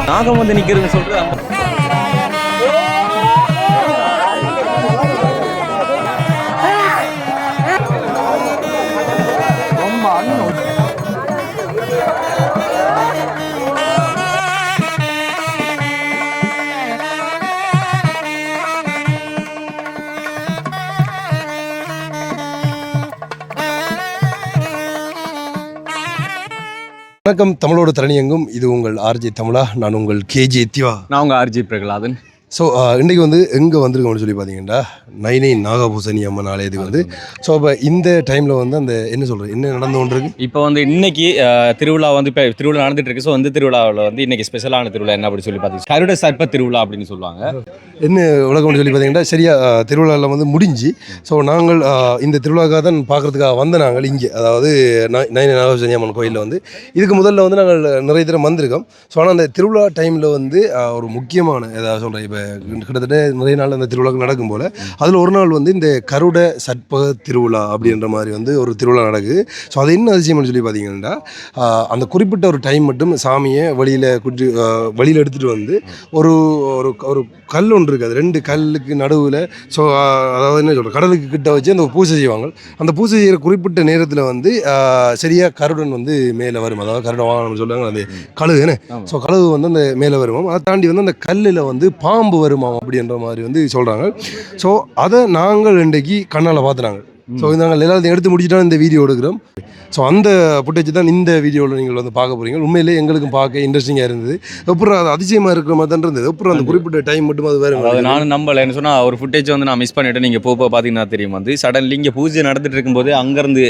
நாகம் வந்து நிக்கிறதுன்னு சொல்றது வணக்கம் தமிழோட தரணியங்கும் இது உங்கள் ஆர்ஜே தமிழா நான் உங்கள் கேஜே திவா நான் உங்கள் ஆர்ஜே பிரகலாதன். ஸோ இன்றைக்கி வந்து எங்கே வந்திருக்கோம்னு சொல்லி பார்த்தீங்கன்னா நைனை நாகபூசணி அம்மன் ஆலயத்துக்கு வந்து ஸோ இப்போ இந்த டைமில் வந்து அந்த என்ன சொல்கிறது என்ன நடந்து கொண்டு இருக்கு இப்போ வந்து இன்னைக்கு திருவிழா வந்து இப்போ திருவிழா நடந்துட்டு இருக்கு. ஸோ வந்து திருவிழாவில் வந்து இன்னைக்கு ஸ்பெஷலான திருவிழா என்ன அப்படி சொல்லி பார்த்தீங்கன்னா கருட சர்ப்ப திருவிழா அப்படின்னு சொல்லுவாங்க. என்ன உலகம்னு சொல்லி பார்த்தீங்கன்னா சரியாக திருவிழாவில் வந்து முடிஞ்சு ஸோ நாங்கள் இந்த திருவிழாக்காக தான் பார்க்குறதுக்காக வந்த நாங்கள் இங்கே அதாவது நைனை நாகபூசணி அம்மன் கோயிலில் வந்து இதுக்கு முதல்ல வந்து நாங்கள் நிறைய தடவை வந்திருக்கோம். ஸோ ஆனால் அந்த திருவிழா டைமில் வந்து ஒரு முக்கியமான ஏதாவது சொல்கிறேன் இப்போ கிட்டத்தட்ட நிறைய நாள் அந்த திருவிழாக்கள் நடக்கும் போல் அதில் ஒரு நாள் வந்து இந்த கருட சர்ப்ப திருவிழா அப்படின்ற மாதிரி வந்து ஒரு திருவிழா நடக்குது. ஸோ அது என்ன அதிசயம்னு சொல்லி பார்த்தீங்கன்னா அந்த குறிப்பிட்ட ஒரு டைம் மட்டும் சாமியை வெளியில் எடுத்துகிட்டு வந்து ஒரு ஒரு ஒரு கல் ஒன்று இருக்குது. அது ரெண்டு கல்லுக்கு நடுவில் ஸோ அதாவது என்ன சொல்கிறேன் கடலுக்கு கிட்ட வச்சு அந்த பூஜை செய்வாங்க. அந்த பூஜை செய்கிற குறிப்பிட்ட நேரத்தில் வந்து சரியாக கருடன் வந்து மேலே வரும். அதாவது கருட வாகனம் சொல்லுவாங்க அந்த கழுகுன்னு. ஸோ கழுகு வந்து அந்த மேலே வருவோம். அதை தாண்டி வந்து அந்த கல்லில் வந்து பாம்பு வருமா அப்படின்ற மாதிரி வந்து சொல்கிறாங்க. ஸோ அதை நாங்கள் இன்றைக்கு கண்ணால் பார்த்துனாங்க. ஸோ நாங்கள் எல்லாத்தையும் எடுத்து முடிச்சுட்டா இந்த வீடியோ எடுக்கிறோம். ஸோ அந்த ஃபுட்டேஜ் தான் இந்த வீடியோவில் நீங்கள் வந்து பார்க்க போகிறீங்க. உண்மையிலே எங்களுக்கும் பார்க்க இன்ட்ரெஸ்டிங்காக இருந்தது. அப்புறம் அது அதிசயமாக இருக்கிற மாதிரி தான் இருந்தது. அப்புறம் அந்த குறிப்பிட்ட டைம் மட்டும் அது வேறு நானும் நம்பலைன்னு சொன்னால் ஒரு ஃபுட்டேஜ் வந்து நான் மிஸ் பண்ணிவிட்டேன். நீங்கள் போக பார்த்தீங்கன்னா தெரியும் வந்து சடன்லி இங்கே பூஜை நடந்துட்டு இருக்கும்போது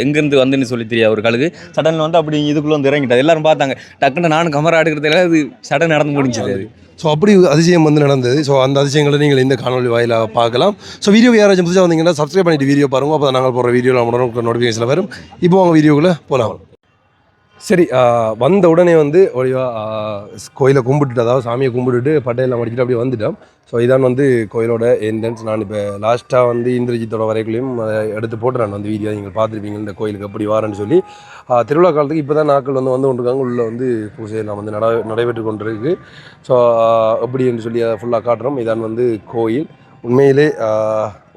எங்கேருந்து வந்துன்னு சொல்லி தெரியாது ஒரு கழுகு சடனில் வந்து அப்படி இதுக்குள்ளே வந்து இறங்கிட்டாது. எல்லாரும் பார்த்தாங்க. டக்குன்னு நானும் கமரா எடுக்கிறதுல அது சடன் நடந்து முடிஞ்சது. ஸோ அப்படி அதிசயம் வந்து நடந்தது. ஸோ அந்த அதிசயங்களை நீங்கள் இந்த காணொலி வாயிலாக பார்க்கலாம். ஸோ வீடியோ யாராச்சும் புதுசாக வந்தீங்கன்னா சப்ஸ்கிரைப் பண்ணிட்டு வீடியோ பாருங்கள். அப்போ நாங்கள் போகிற வீடியோவில் நம்மளோட நோட்டிஃபிகேஷனில் வரும். இப்போ அவங்க வீடியோக்குள்ளே போகலாம். சரி, வந்த உடனே வந்து கோயிலை கும்பிட்டுட்டு அதாவது சாமியை கும்பிட்டுட்டு பட்டையெல்லாம் மடிச்சுட்டு அப்படியே வந்துட்டோம். ஸோ இதான் வந்து கோயிலோட என்ட்ரன்ஸ். நான் இப்போ லாஸ்ட்டாக வந்து இந்திரஜித்தோட வரைக்குள்ளேயும் எடுத்து போட்டு நான் வந்து வீடியோ நீங்கள் பார்த்துருப்பீங்க இந்த கோயிலுக்கு எப்படி வாரேன்னு சொல்லி. திருவிழா காலத்துக்கு இப்போ தான் நாட்கள் வந்து கொண்டிருக்காங்க. உள்ளே வந்து பூஜையெல்லாம் வந்து நடைபெற்று கொண்டிருக்கு. ஸோ எப்படின்னு சொல்லி அதை ஃபுல்லாக காட்டுறோம். இதான் வந்து கோயில். உண்மையிலே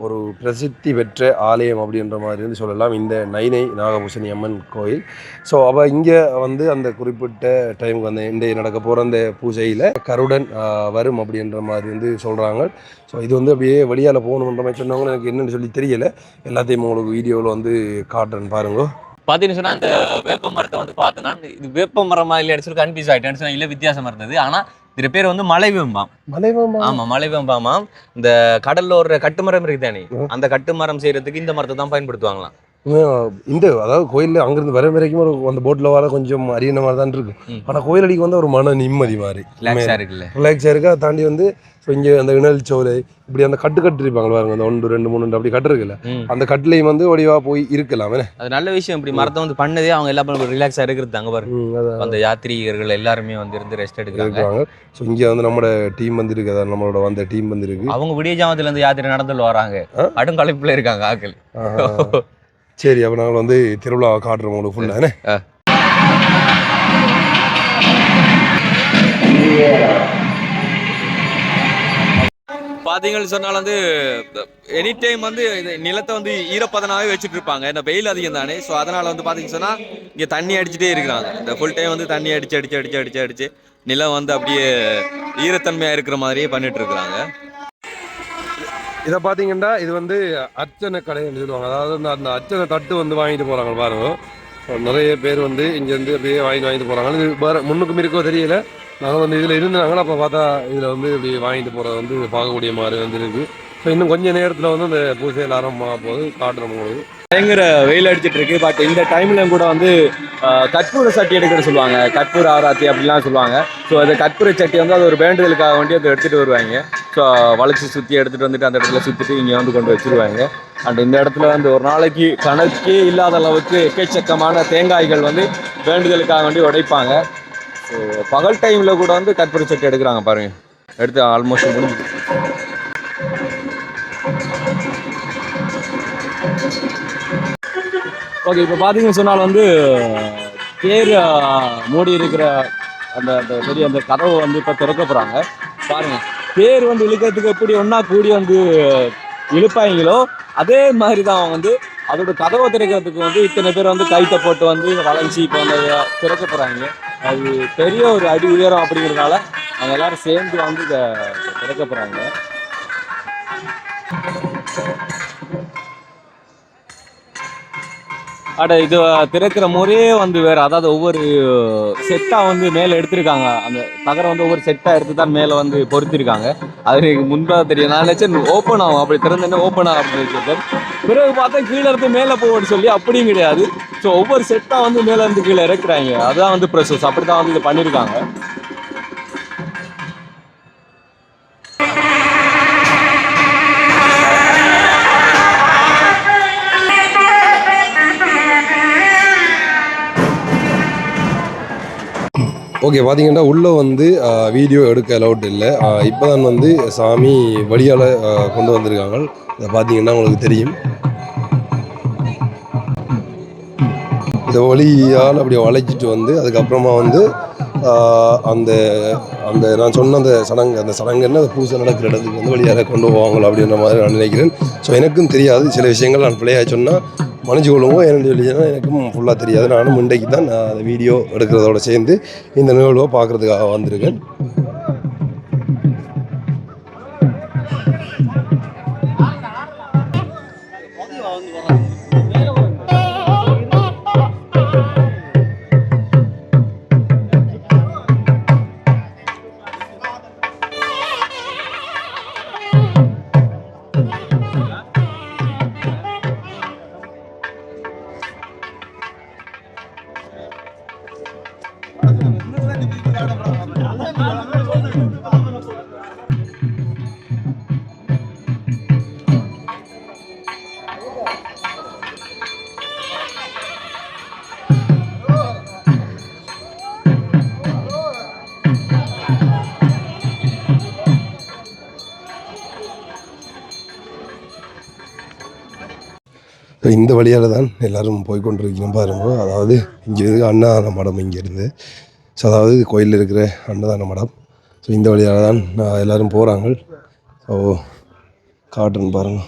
ஒரு பிரசித்தி பெற்ற ஆலயம் அப்படின்ற மாதிரி வந்து சொல்லலாம் இந்த நைனை நாகபூசணி அம்மன் கோயில். ஸோ அப்போ இங்கே வந்து அந்த குறிப்பிட்ட டைமுக்கு வந்து இன்றைய நடக்க போகிற அந்த பூஜையில் கருடன் வரும் அப்படின்ற மாதிரி வந்து சொல்கிறாங்க. ஸோ இது வந்து அப்படியே வெளியால் போகணுன்ற மாதிரி சொன்னவங்க எனக்கு என்னென்னு சொல்லி தெரியலை. எல்லாத்தையும் உங்களுக்கு வீடியோவில் வந்து காட்டுறேன்னு பாருங்க. பார்த்தீங்கன்னு சொன்னால் அந்த வேப்ப மரத்தை வந்து பார்த்தோன்னா இது வேப்ப மரமா இல்லைன்னு சொல்லி கன்ஃபியூஸ் ஆகிட்டேன்னு சொன்னால் இல்லை வித்தியாசமாக இருந்தது. ஆனால் இது பேர் வந்து மலைவேம்பாம். ஆமாம் மலைவேம்பாமாம். இந்த கடல்ல ஒரு கட்டுமரம் இருக்குதானே அந்த கட்டுமரம் செய்யறதுக்கு இந்த மரத்தை தான் பயன்படுத்துவாங்களாம். இந்த அதாவது கோயிலில் அங்கேருந்து வர வரைக்கும் ஒரு அந்த போட்டில் வர கொஞ்சம் அரியன மாதிரி தான் இருக்கும். ஆனால் கோயில் அடிக்கு வந்து ஒரு மன நிம்மதி மாதிரி ரிலாக்ஸாக இருக்கு. அதை தாண்டி வந்து ஸோ இங்கே அந்த இணல் சோலை இப்படி அந்த கட்டு இருப்பாங்க பாருங்க அந்த 1 2 3 அப்படி கட்டு இருக்குல்ல அந்த கட்டுலையும் வந்து வடிவாக போய் இருக்கலாம். அது நல்ல விஷயம். இப்படி மரத்தை வந்து பண்ணதே அவங்க எல்லாரும் ரிலாக்ஸாக இருக்கிறது அங்கே பாருங்க. அந்த யாத்ரீகர்கள் எல்லாருமே வந்து இருந்து ரெஸ்ட் எடுக்கிறாங்க. ஸோ இங்கே வந்து நம்மளோட டீம் வந்து இருக்கு. அதாவது நம்மளோட வந்த டீம் வந்து இருக்கு. அவங்க விடிய ஜாமத்துல இருந்து யாத்திரை நடந்து வராங்க. அடுங்கலைப்புல இருக்காங்க ஆக்கள். சரி, அப்போ நாங்கள் வந்து திருவிழா காட்டுறோம் உங்களுக்கு ஃபுல்லாக. பார்த்தீங்கன்னு சொன்னால் வந்து எனி டைம் வந்து நிலத்தை வந்து ஈரப்பதனாகவே வச்சுட்டு இருப்பாங்க. இந்த வெயில் அதிகம் தானே. ஸோ அதனால் வந்து பார்த்தீங்கன்னு சொன்னால் இங்கே தண்ணி அடிச்சுட்டே இருக்கிறாங்க. இந்த ஃபுல் டைம் வந்து தண்ணி அடிச்சு நிலம் வந்து அப்படியே ஈரத்தன்மையாக இருக்கிற மாதிரியே பண்ணிட்டு இருக்கிறாங்க. இதை பார்த்தீங்கன்னா இது வந்து அர்ச்சனை கடைன்னு சொல்லுவாங்க. அதாவது அந்த அர்ச்சனை தட்டு வந்து வாங்கிட்டு போகிறாங்க பாருங்க. நிறைய பேர் வந்து இங்கேருந்து அப்படியே வாங்கிட்டு போகிறாங்க. இது வேறு முன்னுக்கும் இருக்கோ தெரியல. நாங்கள் வந்து இதில் இருந்தாங்களோ அப்போ பார்த்தா இதில் வந்து இப்படி வாங்கிட்டு போகிறத வந்து பார்க்கக்கூடிய மாதிரி வந்து இருக்குது. ஸோ இன்னும் கொஞ்சம் நேரத்தில் வந்து அந்த பூஜையில் ஆரம்பமாக போது காட்டுறோம் உங்களுக்கு. பயங்கர வெயில் அடிச்சிட்டு இருக்கு. பட் இந்த டைம்ல கூட வந்து கற்பூர சட்டி எடுக்கிற சொல்லுவாங்க. கற்பூர ஆராத்தி அப்படிலாம் சொல்லுவாங்க. ஸோ அந்த கற்பூர சட்டி வந்து அது ஒரு வேண்டுதலுக்காக வேண்டி அதை எடுத்துகிட்டு வருவாங்க. ஸோ வளைச்சி சுற்றி எடுத்துகிட்டு வந்துட்டு அந்த இடத்துல சுற்றிட்டு இங்கே வந்து கொண்டு வச்சுருவாங்க. அண்ட் இந்த இடத்துல வந்து ஒரு நாளைக்கு கணக்கே இல்லாத அளவுக்கு எக்கச்சக்கமான தேங்காய்கள் வந்து வேண்டுதலுக்காக வேண்டி உடைப்பாங்க. ஸோ பகல் டைமில் கூட வந்து கற்பூர சட்டி எடுக்கிறாங்க பாருங்கள். எடுத்து ஆல்மோஸ்ட் முடிஞ்சு ஓகே, இப்போ பார்த்தீங்கன்னு சொன்னால் வந்து தேர் மூடி இருக்கிற அந்த அந்த பெரிய அந்த கதவை வந்து இப்போ திறக்க போகிறாங்க. பாருங்கள், தேர் வந்து இழுக்கிறதுக்கு எப்படி ஒன்றா கூடி வந்து இழுப்பாங்களோ அதே மாதிரி தான் அவங்க வந்து அதோட கதவை திறக்கிறதுக்கு வந்து இத்தனை பேர் வந்து கைத்தை போட்டு வந்து வளைஞ்சி இப்போ வந்து திறக்க போகிறாங்க. அது பெரிய ஒரு அடி உயரம் அப்படிங்கிறதுனால அவங்க எல்லாரும் சேர்ந்து வந்து இதை திறக்க போகிறாங்க. இது திறக்கிற முறையே வந்து வேறு, அதாவது ஒவ்வொரு செட்டாக வந்து மேலே எடுத்திருக்காங்க. அந்த தகரம் வந்து ஒவ்வொரு செட்டாக எடுத்து தான் மேலே வந்து பொருத்திருக்காங்க. அது எனக்கு முன்பாக தெரியும். நான் நினச்சேன் ஓப்பன் ஆகும், அப்படி திறந்தேன்னா ஓப்பன் ஆகும் அப்படின்னு சொல்லிட்டு. பிறகு பார்த்தா கீழே இருந்து மேலே போவோன்னு சொல்லி அப்படியும் கிடையாது. ஸோ ஒவ்வொரு செட்டாக வந்து மேலே இருந்து கீழே இறக்குறாங்க. அதுதான் வந்து ப்ரொசஸ், அப்படி தான் வந்து இதை பண்ணியிருக்காங்க. ஓகே, பார்த்தீங்கன்னா உள்ளே வந்து வீடியோ எடுக்க அலௌட் இல்லை. இப்போ தான் வந்து சாமி வழியால் கொண்டு வந்திருக்காங்க. இதை பார்த்தீங்கன்னா உங்களுக்கு தெரியும். இதை வழியால் அப்படி வளைச்சிட்டு வந்து அதுக்கப்புறமா வந்து அந்த அந்த நான் சொன்ன அந்த சடங்கு என்ன பூசை நடக்கிற இடத்துக்கு வந்து வழியால் கொண்டு போவாங்களோ அப்படின்ற மாதிரி நான் நினைக்கிறேன். ஸோ எனக்கும் தெரியாது, சில விஷயங்கள் நான் பிள்ளையாக சொன்னால் மன்னிச்சு கொள்ளுவோம். என்னென்னு சொல்லிச்சுன்னா எனக்கும் ஃபுல்லாக தெரியாது. நானும் இன்றைக்கு தான் நான் அந்த வீடியோ எடுக்கிறதோட சேர்ந்து இந்த நிகழ்வை பார்க்குறதுக்காக வந்திருக்கேன். இந்த வழியால் தான் எல்லோரும் போய்கொண்டிருக்கணும் பாருங்க. அதாவது இங்கே இருக்க அன்னதான மடம் இங்கேருந்து. ஸோ அதாவது கோயிலில் இருக்கிற அன்னதான மடம். ஸோ இந்த வழியால் தான் எல்லோரும் போகிறாங்க. ஸோ காட்டுன்னு பாருங்கள்.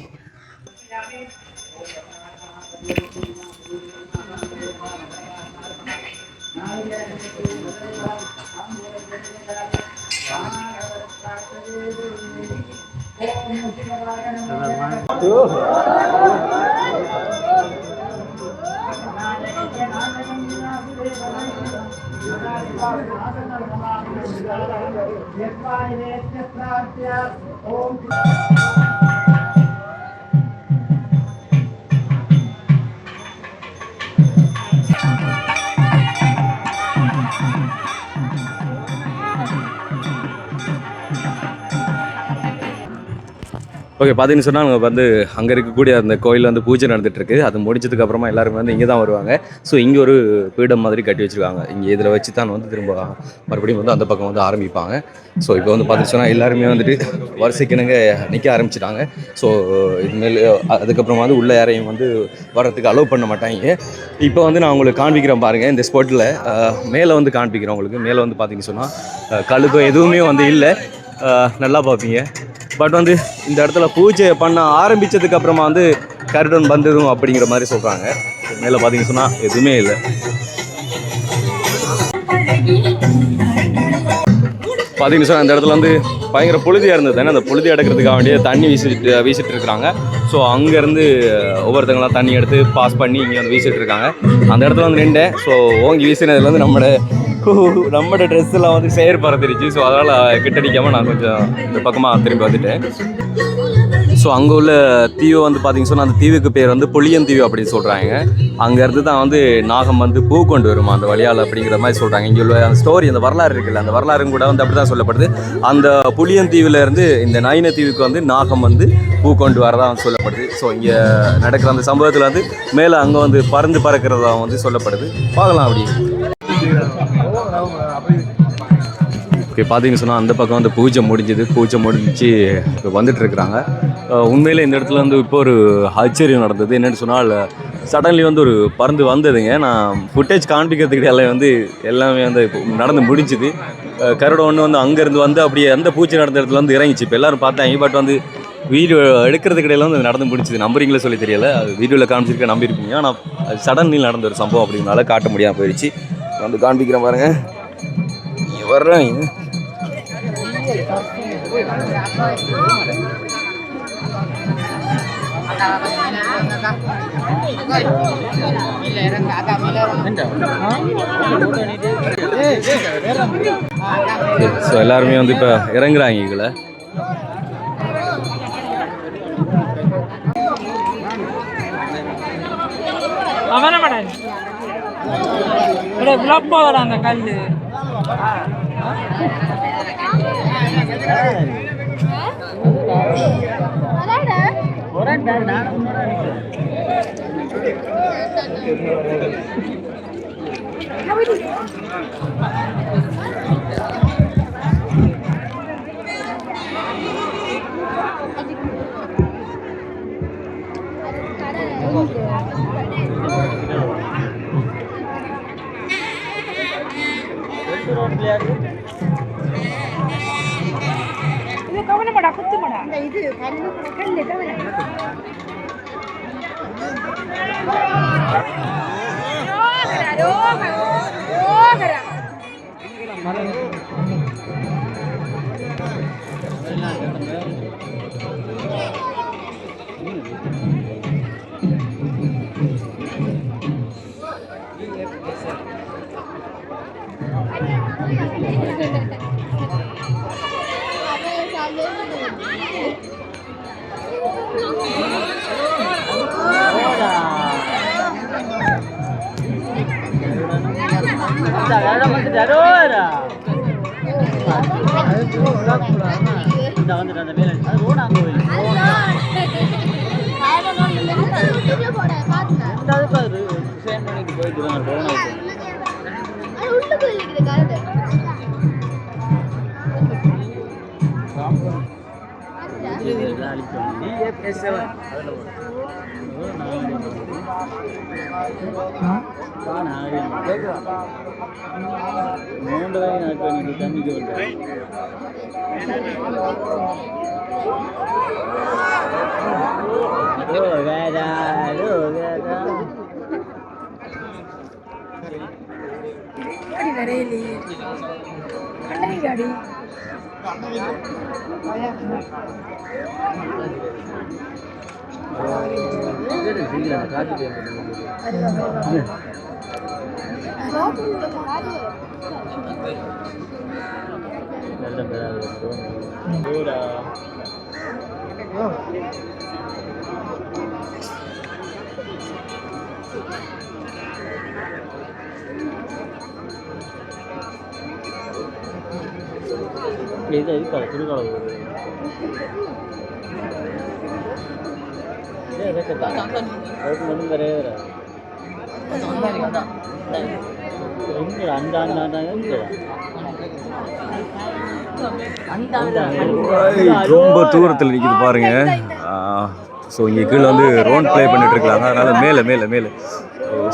ஓகே, பார்த்தீங்கன்னு சொன்னால் நாங்கள் வந்து அங்கே இருக்கக்கூடிய அந்த கோயிலில் வந்து பூஜை நடந்துகிட்ருக்கு. அது முடிச்சதுக்கு அப்புறமா எல்லாருமே வந்து இங்கே தான் வருவாங்க. ஸோ இங்கே ஒரு பீடம் மாதிரி கட்டி வச்சுருக்காங்க. இங்கே இதில் வச்சு தான் வந்து திரும்ப மறுபடியும் வந்து அந்த பக்கம் வந்து ஆரம்பிப்பாங்க. ஸோ இப்போ வந்து பார்த்தீங்கன்னு சொன்னால் எல்லாருமே வந்துட்டு வரிசைக்கிணங்க நிற்க ஆரம்பிச்சிட்டாங்க. ஸோ இதுமாரி அதுக்கப்புறமா வந்து உள்ள யாரையும் வந்து வர்றதுக்கு அலோவ் பண்ண மாட்டாங்க. இப்போ வந்து நான் உங்களுக்கு காண்பிக்கிறேன் பாருங்கள். இந்த ஸ்பாட்டில் மேலே வந்து காண்பிக்கிறேன் உங்களுக்கு. மேலே வந்து பார்த்தீங்கன்னு சொன்னால் கழுகம் எதுவுமே வந்து இல்லை, நல்லா பார்ப்பீங்க. பட் வந்து இந்த இடத்துல பூஜை பண்ண ஆரம்பித்ததுக்கு அப்புறமா வந்து கருடன் வந்துடும் அப்படிங்கிற மாதிரி சொல்கிறாங்க. மேலே பார்த்தீங்கன்னு சொன்னால் எதுவுமே இல்லை. பார்த்தீங்கன்னு சொன்னால் இந்த இடத்துல வந்து பயங்கர புழுதியாக இருந்தது. ஏன்னா அந்த புழுதி அடக்கிறதுக்காக வேண்டிய தண்ணி வீசிட்டு இருக்கிறாங்க. ஸோ அங்கேருந்து ஒவ்வொருத்தங்களாம் தண்ணி எடுத்து பாஸ் பண்ணி இங்கே வந்து வீசிட்டு இருக்காங்க. அந்த இடத்துல வந்து நின்றேன். ஸோ ஓங்கி வீசினதில் வந்து நம்மளோட ட்ரெஸ்ஸெல்லாம் வந்து சேர் பறந்துருச்சு. ஸோ அதனால் கிட்டடிக்காமல் நான் கொஞ்சம் இந்த பக்கமாக திரும்பி வந்துட்டேன். ஸோ அங்கே உள்ள தீவு வந்து பார்த்திங்கன்னு சொன்னால் அந்த தீவுக்கு பேர் வந்து புளியன் தீவு அப்படின்னு சொல்கிறாங்க. அங்கேருந்து தான் வந்து நாகம் வந்து பூ கொண்டு வருமா அந்த வழியால் அப்படிங்கிற மாதிரி சொல்கிறாங்க. இங்கே உள்ள அந்த ஸ்டோரி, அந்த வரலாறு இருக்குல்ல, அந்த வரலாறும் கூட வந்து அப்படி தான் சொல்லப்படுது. அந்த புளியன் தீவுலேருந்து இந்த நயின தீவுக்கு வந்து நாகம் வந்து பூ கொண்டு வரதா வந்து சொல்லப்படுது. ஸோ இங்கே நடக்கிற அந்த சம்பவத்தில் வந்து மேலே அங்கே வந்து பறந்து பறக்கிறதா வந்து சொல்லப்படுது. பார்க்கலாம் அப்படி. ஓகே, பார்த்தீங்கன்னு சொன்னால் அந்த பக்கம் வந்து பூஜை முடிஞ்சு இப்போ வந்துட்டுருக்குறாங்க. உண்மையிலே இந்த இடத்துல வந்து இப்போ ஒரு ஆச்சரியம் நடந்தது. என்னென்னு சொன்னால் சடன்லி வந்து ஒரு பறந்து வந்ததுங்க. நான் ஃபுட்டேஜ் காண்பிக்கிறதுக்கு எல்லாம் வந்து எல்லாமே வந்து இப்போ நடந்து முடிஞ்சுது. கருடம் ஒன்று வந்து அங்கேருந்து வந்து அப்படியே அந்த பூஜை நடந்த இடத்துல வந்து இறங்கிச்சு. இப்போ எல்லோரும் பார்த்தாங்க. பட் வந்து வீடியோ எடுக்கிறதுக்கு இடையில வந்து நடந்து முடிஞ்சுது. நம்புறீங்களே சொல்லி தெரியல. அது வீடியோவில் காமிச்சிருக்க நம்பியிருப்பீங்க. ஆனால் அது சடன்லி நடந்த ஒரு சம்பவம் அப்படின்னால காட்ட முடியாமல் போயிடுச்சு. வந்து காண்பிக்கிறேன் பாருங்கள். வர்றேன். ஸோ எல்லாருமே வந்து இப்போ இறங்குறாங்க. இதில் அந்த கல்லு இது கவனமாடா, குத்துமாடா. இது கல்லு ரொம்ப தூரத்தில் நிற்கிது பாருங்க. ஸோ இங்கே கீழே வந்து ரோன் ப்ளே பண்ணிட்டு இருக்காங்க. அதனால மேலே மேலே மேலே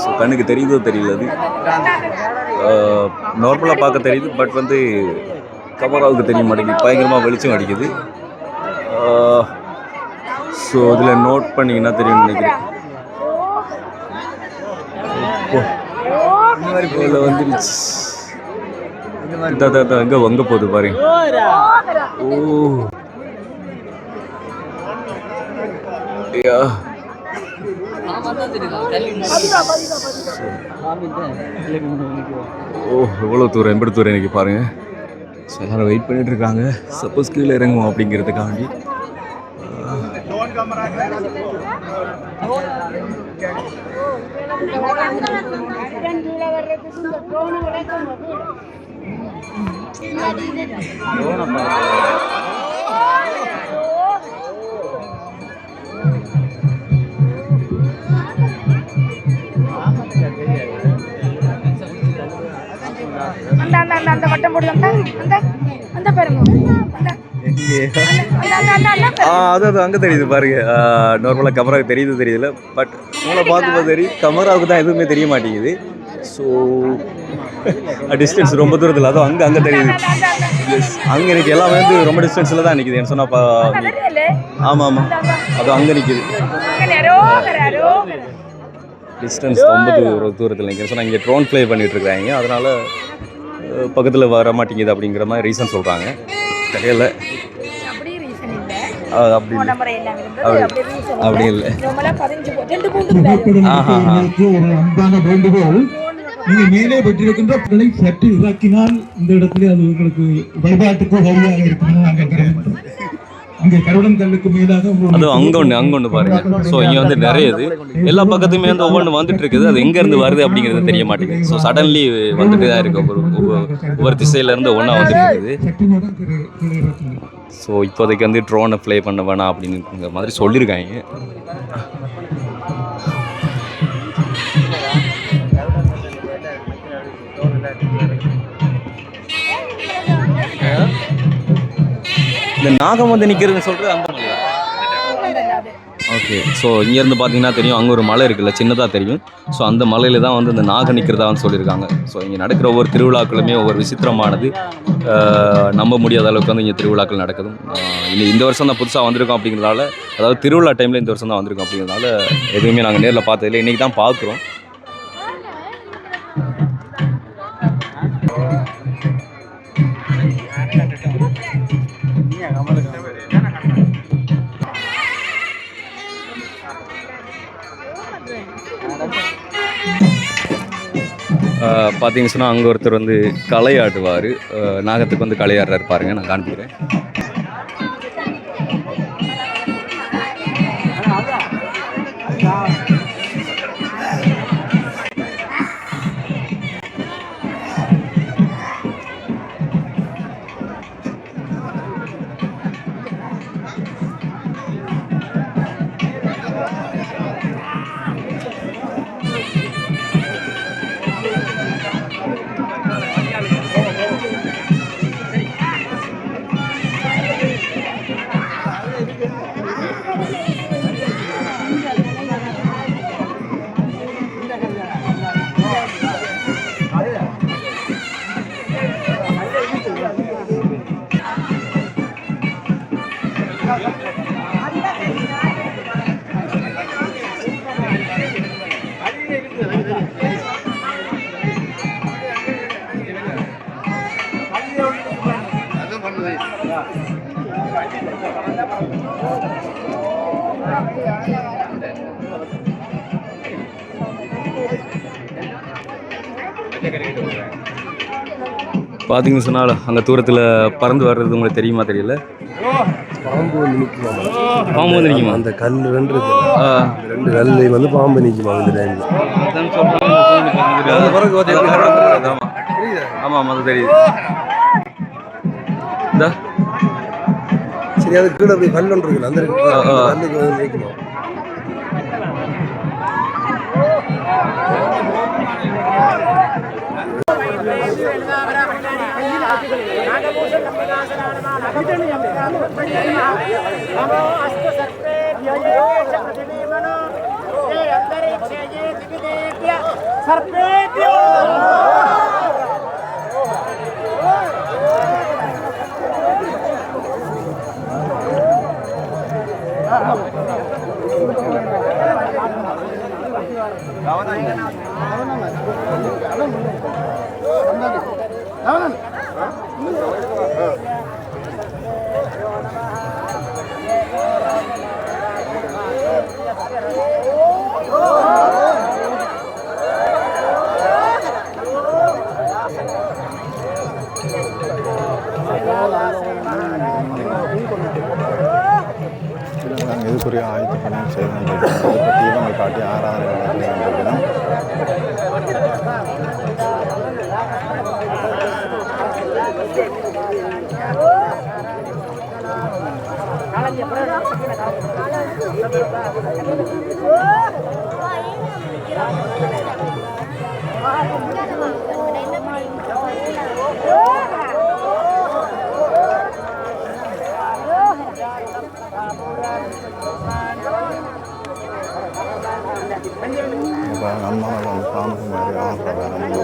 ஸோ கண்ணுக்கு தெரியுதோ தெரியல. அது நார்மலாக பார்க்க தெரியுது, பட் வந்து கமராவுக்கு தெரிய மாட்டேங்குது. பயங்கரமாக வெளிச்சம் அடிக்குது. ஸோ இதில் நோட் பண்ணிங்கன்னா தெரியும் நினைக்கிறேன். இதில் வந்துருச்சு. அங்கே வங்க போகுது பாருங்க. ஓ ஓ எவ்வளோ தூரம், எம்பது தூரம் எனக்கு பாருங்க. ஸோ எல்லாரும் வெயிட் பண்ணிட்டு இருக்காங்க. சப்போஸ் கீழே இறங்குவோம் அப்படிங்கிறதுக்காண்டி. அந்த வட்டம் போடுது அந்த அந்த பாருங்க அது அங்கே தெரியுது பாருங்க. நார்மலாக கேமராவுக்கு தெரியல, பட் உங்களை பார்க்கும்போது தெரியும். கேமராவுக்கு தான் எதுவுமே தெரிய மாட்டேங்குது. ஸோ டிஸ்டன்ஸ் ரொம்ப தூரத்தில், அதுவும் அங்கே தெரியுது. அங்கே எனக்கு எல்லாமே வந்து ரொம்ப டிஸ்டன்ஸில் தான் நிற்கிது. என்ன சொன்னால் ஆமாம் அது அங்கே நிற்கிது. டிஸ்டன்ஸ் ரொம்ப தூரத்தில் நிற்கிறேன். சொன்னால் இங்கே ட்ரோன் ப்ளே பண்ணிகிட்ருக்காங்க, அதனால் பக்கத்தில் வர மாட்டேங்குது அப்படிங்கிற மாதிரி ரீசன் சொல்கிறாங்க. தெரியல, அப்படி இல்லை. நீங்கள் மேலே பெற்றிருக்கின்ற பிள்ளை சற்று இறக்கினால் இந்த இடத்துல அது உங்களுக்கு வழிபாட்டுக்கு உதவியாக இருக்கணும். அங்கே கருடன் கல்லுக்கு மேலாக அது அங்கே ஒன்று பாருங்க. ஸோ இங்கே வந்து நிறைய இது எல்லா பக்கத்துமே வந்து ஒவ்வொன்று வந்துட்டு இருக்குது. அது எங்கேருந்து வருது அப்படிங்கிறது தெரிய மாட்டேங்குது. ஸோ சடன்லி வந்துட்டு தான் இருக்கு. ஒவ்வொரு திசையிலேருந்து ஒன்றா வந்துட்டு இருக்குது. ஸோ இப்போதைக்கு வந்து ட்ரோனை ப்ளே பண்ண வேணாம் அப்படிங்கிற மாதிரி சொல்லியிருக்காங்க. இந்த நாகம் வந்து நிற்கிறதுன்னு சொல்கிறது அந்த மலை. ஓகே, ஸோ இங்கேருந்து பார்த்தீங்கன்னா தெரியும், அங்கே ஒரு மலை இருக்குல்ல, சின்னதாக தெரியும். ஸோ அந்த மலையில் தான் வந்து இந்த நாகம் நிற்கிறதா வந்து சொல்லியிருக்காங்க. ஸோ இங்கே நடக்கிற ஒவ்வொரு திருவிழாக்களுமே ஒவ்வொரு விசித்திரமானது, நம்ப முடியாத அளவுக்கு வந்து இங்கே திருவிழாக்கள் நடக்குது. இந்த வருஷம் தான் புதுசாக வந்திருக்கோம் அப்படிங்கிறதால, அதாவது திருவிழா டைமில் இந்த வருஷம் தான் வந்திருக்கோம் அப்படிங்கிறதால எதுவுமே நாங்கள் நேரில் பார்த்ததில்லை. இன்றைக்கி தான் பார்க்குறோம். பார்த்தீங்கன்னு சொன்னால் அங்கே ஒருத்தர் வந்து கலையாடுவார். நாகத்துக்கு வந்து கலையாடுறாரு பாருங்க, நான் காண்பிக்கிறேன். பார்த்தீங்கன்னு சொன்னால் அங்கே தூரத்தில் பறந்து வர்றது உங்களுக்கு தெரியுமா தெரியல. பாம்பு வந்து நிற்குமா? பாம்பு வந்து நிற்குமா? அந்த கல் ரெண்டு கல்லையும் வந்து பாம்பு நிற்குமா அந்த டைமில்? ஆமாம், அது தெரியுது. சரி, அது கீழே அப்படி கல் ஒன்று இருக்குல்ல, அந்த கல்லுக்கு வந்து நிற்குமா? இதுக்குரிய ஆயுத பணிகள் செய்து கொண்டிருக்கிறோம். அதை பற்றியும் உங்கள் காட்டி ஆராதனை கொண்டிருக்கிறோம். Oh! இப்போ அம்மாவை வந்து பாம்பு மாதிரி ஆடுறாங்க.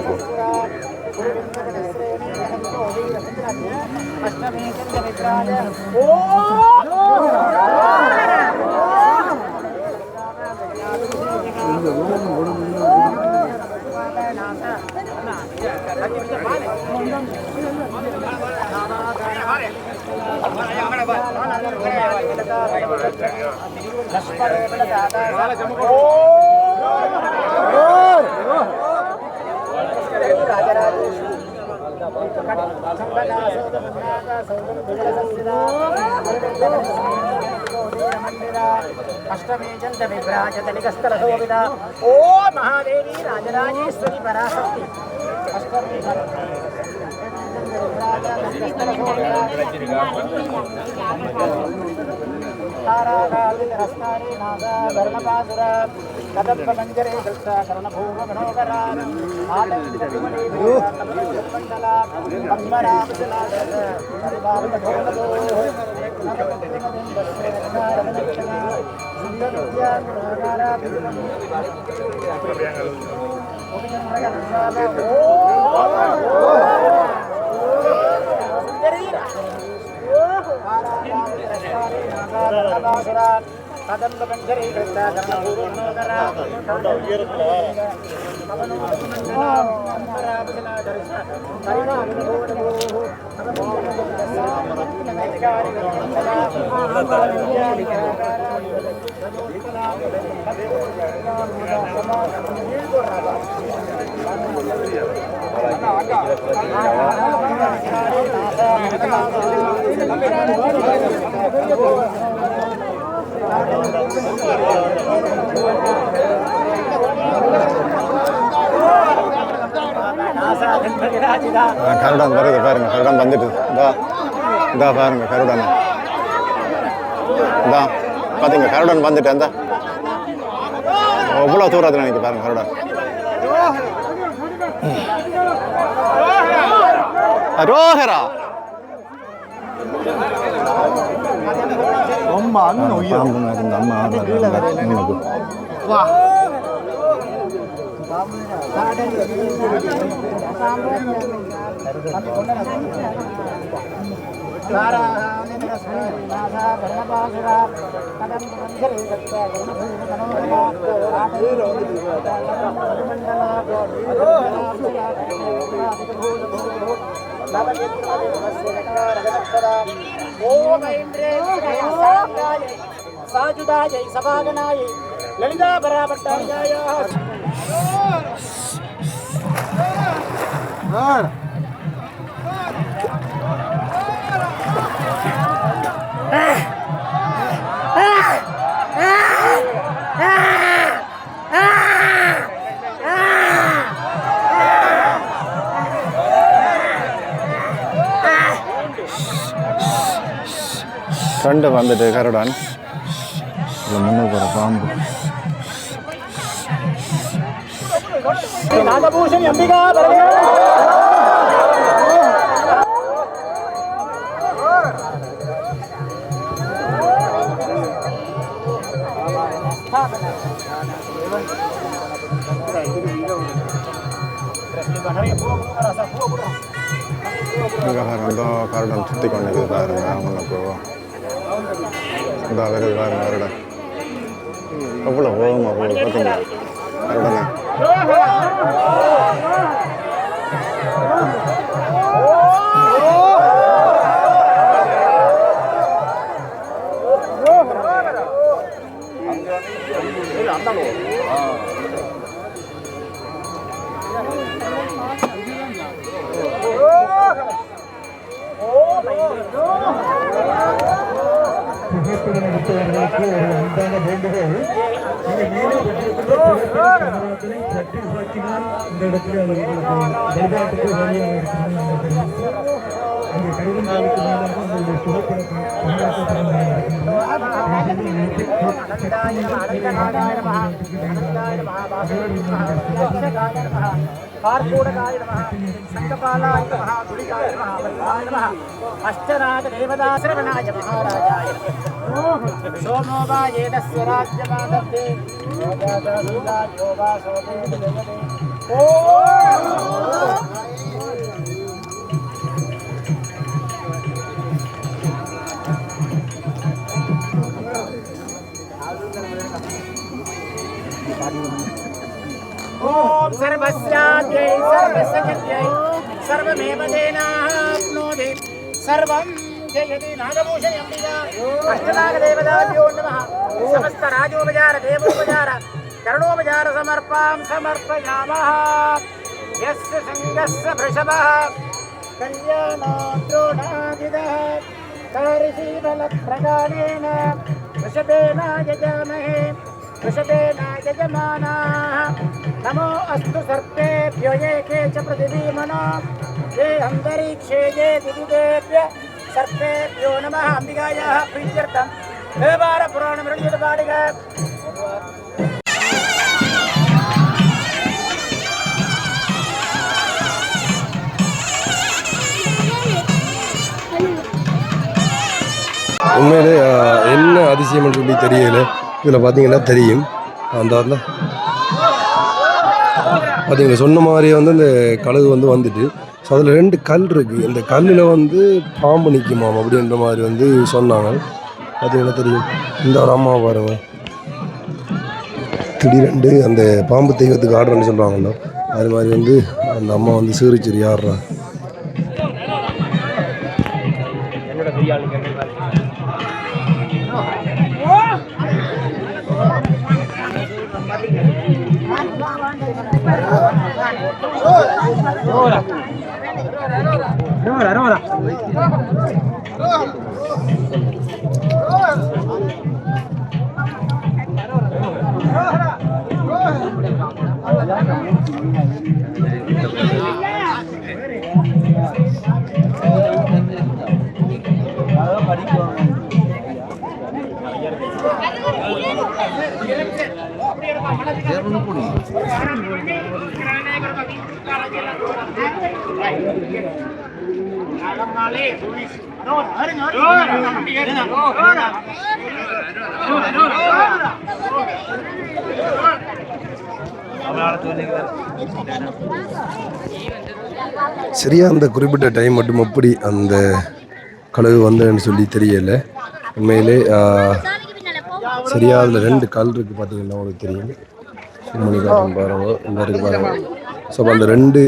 अष्टमे चंद विभ्राजत निकस्तल शोभिता ओ महादेवी राजराजेश्वरी पराशक्ति अष्टमे ताराकालिरस्तारे नागा वर्णपासुरा कदम्बमञ्जरे कृष्णा कर्णभूम मनोहरा आनन्दमण्डला पद्मनाभशिलाधर परिवारकठोरदो कदम्बमञ्जरे कृष्णा कर्णभूम मनोहरा கருடன் வருது பாருங்க, கருடன் வந்துட்டு இதா பாருங்க கருடன் இதா பார்த்தீங்க, கருடன் வந்துட்டு அந்த எவ்வளோ தூரத்தில் நினைக்க பாருங்க கருடன். ரோஹரா பாம்பு மாதிரி இந்த அம்மா உங்களுக்கு साजुदाय सभागनाय ललिता बराबट्टाय ரெண்டு வந்துட்டு கருடன் முன்னுக்கு போகிற பாம்பு. नागभूषण अंबिका பாருங்க கருடன் சுற்றி கொண்டு பாருங்க அவங்களுக்கு இந்த வருது பாருங்க கருடன் எவ்வளோ போகுமா போகுது பார்த்தீங்களா கருடனை. புகைப்படம் எடுத்தவர்களுக்கு ஒரு அன்பான வேண்டுகோள், நீங்கள் மேலே பெற்றிருக்கின்ற சற்று உருவாக்கினால் இந்த இடத்துல அவர்களுக்கு வழிபாட்டுக்கு வழியாக இருக்கிறது. அங்கே கருவந்தாளுக்கு மேலாக உங்களுடைய புகைப்படம் कार्पूरकाय नमः संकपालाय नमः दुलिकाय नमः वल्लाय नमः अष्टनाथ देवदाश्रवणाय महाराजाय सोमो वा येनस्य राज्यमादत्ते योगादासुदायो वा सोमे विजयते ओम सर्वस्याद्यै सर्वस्य सर्वमेव तेनाप्नोति सर्वं जयति नागभूषणि अम्बिका अष्टनागदेवताभ्यो नमः समस्त राजोपचार देवोपचार करुणोपचार समर्पयामः यस्य संगस्य वृषभः कल्याणोद्रोणादिदः कार्षीबलप्रकारेण वृषभेन यजामहे वृषभेन यजमानाः नमो अस्तु सर्पेभ्यो ये के च पृथिवीमनो ये अन्तरिक्षे ये दिविदेभ्य सर्पेभ्यो नमः अम्बिकायाः प्रीत्यर्थं देवारपुराणमृणीयपाडिका உண்மையிலே என்ன அதிசயம்னு சொல்லி தெரியல. இதில் பார்த்தீங்கன்னா தெரியும் அந்த பார்த்தீங்களா சொன்ன மாதிரியே வந்து இந்த கழுகு வந்து வந்துட்டு ஸோ அதில் 2 கல் இருக்குது. இந்த கல்லில் வந்து பாம்பு நிற்குமாம் அப்படின்ற மாதிரி வந்து சொன்னாங்க. பார்த்தீங்கன்னா தெரியும் இந்த ஒரு அம்மா பாருங்க திடீரெண்டு அந்த பாம்பு தெய்வத்துக்கு ஆடுறேன்னு சொல்கிறாங்களோ அது மாதிரி வந்து அந்த அம்மா வந்து சிரிச்சிரி ஆடுறா. சரியா அந்த குறிப்பிட்ட டைம் மட்டும் எப்படி அந்த கழுகு வந்ததுன்னு சொல்லி தெரியல. உண்மையிலே சரியா அதில் 2 கல் இருக்குது பார்த்தீங்கன்னா உங்களுக்கு தெரியும். மணிக்காரம் பாருங்க இந்த இருக்குது பாருங்க. ஸோ அப்போ அந்த 2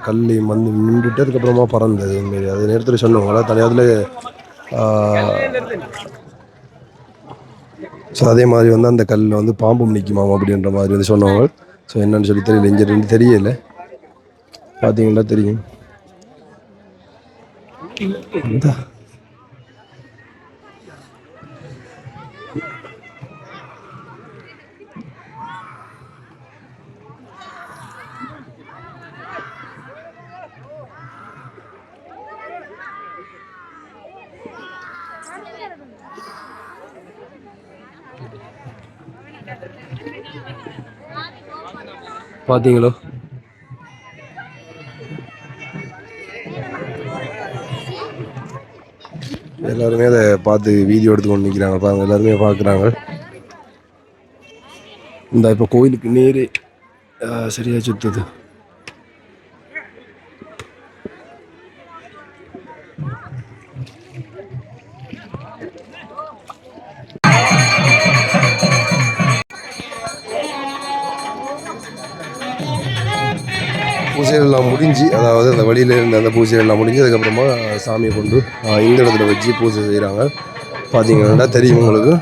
கல்லையும் வந்து நின்றுட்டு அதுக்கப்புறமா பறந்தது. உண்மையிலே அது நேரத்தில் சொன்னவங்களா தனியாதில் ஸோ அதே மாதிரி வந்து அந்த கல்லில் வந்து பாம்பும் நிற்குமாம் அப்படின்ற மாதிரி வந்து சொன்னவங்க. ஸோ என்னன்னு சொல்லி தெரியல, இங்கே 2 தெரியலை பார்த்தீங்கன்னா தெரியும். பார்த்தீங்களோ எல்லாருமே அதை பார்த்து வீடியோ எடுத்து கொண்டு நிற்கிறாங்க பாருங்க. எல்லாருமே பார்க்குறாங்க. இந்த இப்போ கோயிலுக்கு நேரே சரியாக சுற்றுது. பூஜைகள்லாம் முடிஞ்சு, அதாவது அந்த வழியில் இருந்த அந்த பூஜைகள்லாம் முடிஞ்சு அதுக்கப்புறமா சாமியை கொண்டு இந்த இடத்துல வச்சு பூஜை செய்கிறாங்க. பார்த்தீங்கன்னா தெரியும் உங்களுக்கு.